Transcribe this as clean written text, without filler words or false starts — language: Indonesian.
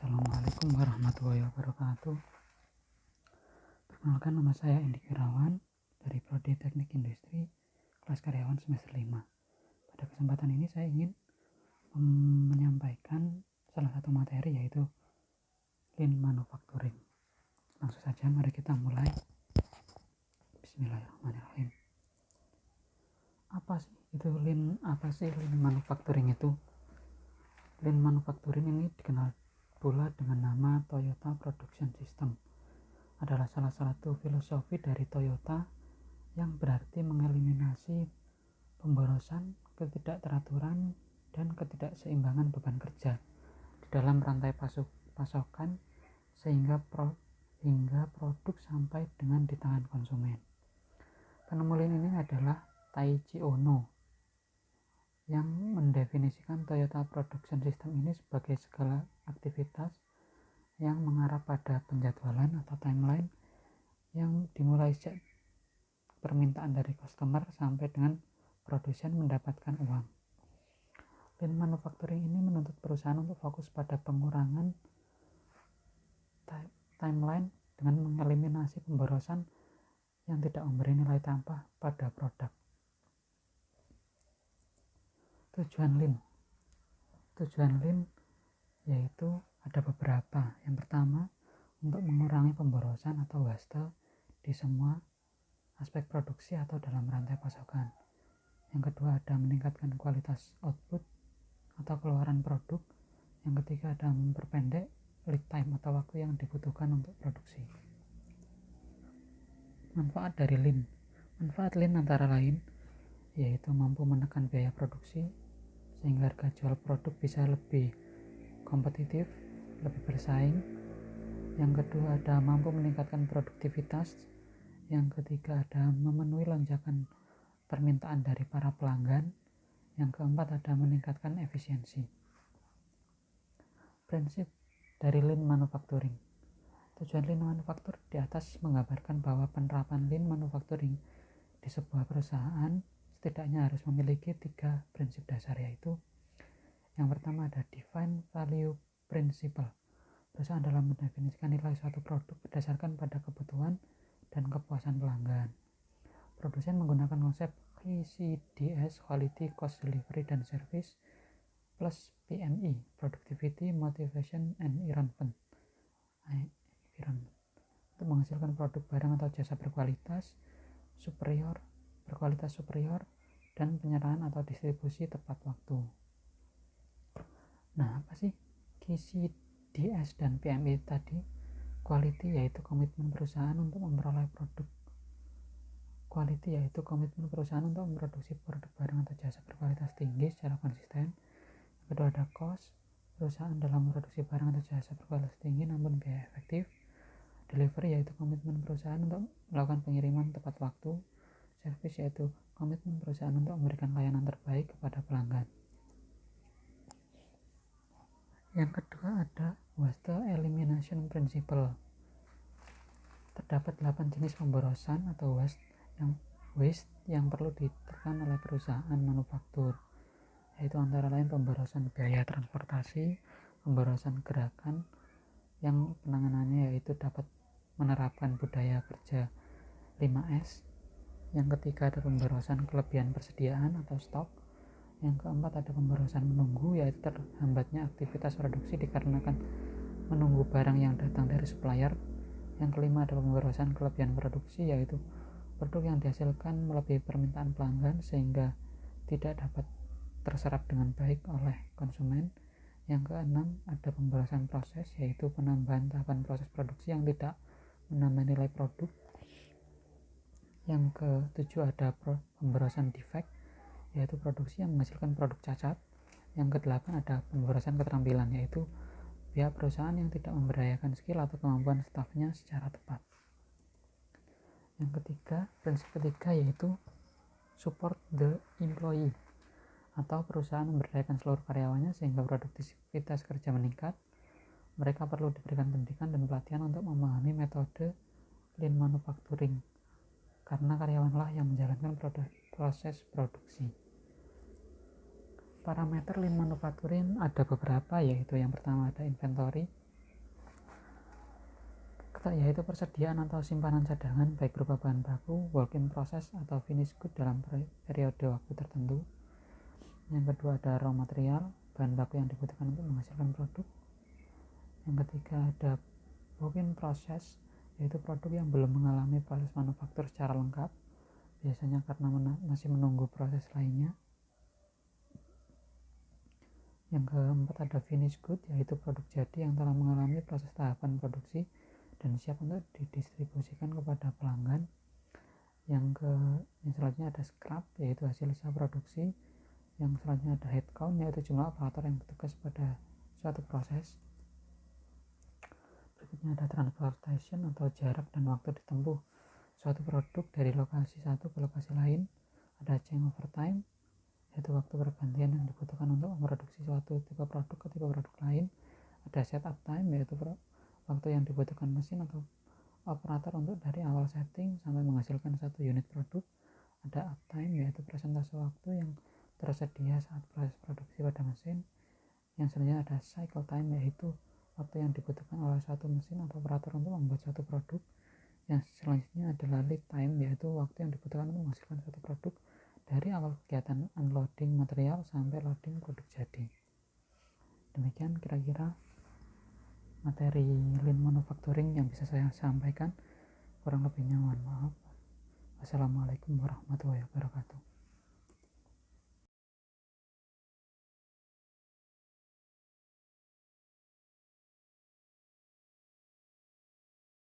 Assalamualaikum warahmatullahi wabarakatuh. Perkenalkan, nama saya Endi Kirawan dari Prodi Teknik Industri, kelas karyawan semester 5. Pada kesempatan ini saya ingin menyampaikan salah satu materi, yaitu Lean Manufacturing. Langsung saja mari kita mulai. Bismillahirrahmanirrahim. Apa sih Lean Manufacturing itu? Lean Manufacturing ini dikenal pula dengan nama Toyota Production System, adalah salah satu filosofi dari Toyota yang berarti mengeliminasi pemborosan, ketidakteraturan, dan ketidakseimbangan beban kerja di dalam rantai pasokan sehingga produk sampai dengan di tangan konsumen. Penemu Lean ini adalah Taiichi Ohno, yang mendefinisikan Toyota Production System ini sebagai segala aktivitas yang mengarah pada penjadwalan atau timeline yang dimulai sejak permintaan dari customer sampai dengan produsen mendapatkan uang. Lean Manufacturing ini menuntut perusahaan untuk fokus pada pengurangan timeline dengan mengeliminasi pemborosan yang tidak memberi nilai tambah pada produk. Tujuan Lean yaitu ada beberapa. Yang pertama, untuk mengurangi pemborosan atau waste di semua aspek produksi atau dalam rantai pasokan. Yang kedua, ada meningkatkan kualitas output atau keluaran produk. Yang ketiga, ada memperpendek lead time atau waktu yang dibutuhkan untuk produksi. Manfaat dari Lean. Manfaat Lean antara lain yaitu mampu menekan biaya produksi sehingga harga jual produk bisa lebih kompetitif, lebih bersaing. Yang kedua, ada mampu meningkatkan produktivitas. Yang ketiga, ada memenuhi lonjakan permintaan dari para pelanggan. Yang keempat, ada meningkatkan efisiensi. Prinsip dari Lean Manufacturing. Tujuan Lean Manufacturing di atas menggambarkan bahwa penerapan Lean Manufacturing di sebuah perusahaan setidaknya harus memiliki 3 prinsip dasar, yaitu yang pertama ada Define Value Principle. Perusahaan dalam mendefinisikan nilai suatu produk berdasarkan pada kebutuhan dan kepuasan pelanggan. Produsen menggunakan konsep QCDS, Quality, Cost, Delivery, dan Service, plus PMI, Productivity, Motivation, and Environment, untuk menghasilkan produk barang atau jasa berkualitas superior, dan penyerahan atau distribusi tepat waktu. Nah, apa sih QCDS dan PMI tadi? Quality yaitu komitmen perusahaan untuk memperoleh produk. Quality yaitu komitmen perusahaan untuk memproduksi produk barang atau jasa berkualitas tinggi secara konsisten. Yang kedua, ada cost, perusahaan dalam memproduksi barang atau jasa berkualitas tinggi namun biaya efektif. Delivery yaitu komitmen perusahaan untuk melakukan pengiriman tepat waktu. Service yaitu komitmen perusahaan untuk memberikan layanan terbaik kepada pelanggan. Yang kedua, ada Waste Elimination Principle. Terdapat 8 jenis pemborosan atau waste yang perlu ditekan oleh perusahaan manufaktur, yaitu antara lain pemborosan biaya transportasi, pemborosan gerakan yang penanganannya yaitu dapat menerapkan budaya kerja 5S. Yang ketiga, ada pemborosan kelebihan persediaan atau stok. Yang keempat, ada pemborosan menunggu, yaitu terhambatnya aktivitas produksi dikarenakan menunggu barang yang datang dari supplier. Yang kelima, ada pemborosan kelebihan produksi, yaitu produk yang dihasilkan melebihi permintaan pelanggan sehingga tidak dapat terserap dengan baik oleh konsumen. Yang keenam, ada pemborosan proses, yaitu penambahan tahapan proses produksi yang tidak menambah nilai produk. Yang ketujuh, ada pemborosan defect, yaitu produksi yang menghasilkan produk cacat. Yang kedelapan, ada pemborosan keterampilan, yaitu pihak perusahaan yang tidak memberdayakan skill atau kemampuan stafnya secara tepat. Yang ketiga, prinsip ketiga yaitu support the employee, atau perusahaan memberdayakan seluruh karyawannya sehingga produktivitas kerja meningkat. Mereka perlu diberikan pendidikan dan pelatihan untuk memahami metode Lean Manufacturing, karena karyawanlah yang menjalankan proses produksi. Parameter Lean Manufacturing ada beberapa, yaitu yang pertama ada inventory, yaitu persediaan atau simpanan cadangan baik berupa bahan baku, work in process atau finished good dalam periode waktu tertentu. Yang kedua ada raw material, bahan baku yang dibutuhkan untuk menghasilkan produk. Yang ketiga ada work in process, yaitu produk yang belum mengalami proses manufaktur secara lengkap, biasanya karena masih menunggu proses lainnya. Yang keempat ada finished good, yaitu produk jadi yang telah mengalami proses tahapan produksi dan siap untuk didistribusikan kepada pelanggan. Yang selanjutnya ada scrap, yaitu hasil sisa produksi. Yang selanjutnya ada head count, yaitu jumlah operator yang bertugas pada suatu proses. Berikutnya ada transportation atau jarak dan waktu ditempuh suatu produk dari lokasi satu ke lokasi lain. Ada changeover time, yaitu waktu pergantian yang dibutuhkan untuk memproduksi suatu tipe produk ke tipe produk lain. Ada setup time, yaitu waktu yang dibutuhkan mesin atau operator untuk dari awal setting sampai menghasilkan satu unit produk. Ada uptime, yaitu persentase waktu yang tersedia saat proses produksi pada mesin. Yang selanjutnya ada cycle time, yaitu waktu yang dibutuhkan oleh satu mesin atau operator untuk membuat suatu produk. Yang selanjutnya adalah lead time, yaitu waktu yang dibutuhkan untuk menghasilkan suatu produk dari awal kegiatan unloading material sampai loading produk jadi. Demikian kira-kira materi lean manufacturing yang bisa saya sampaikan. Kurang lebihnya mohon maaf. Wassalamualaikum warahmatullahi wabarakatuh.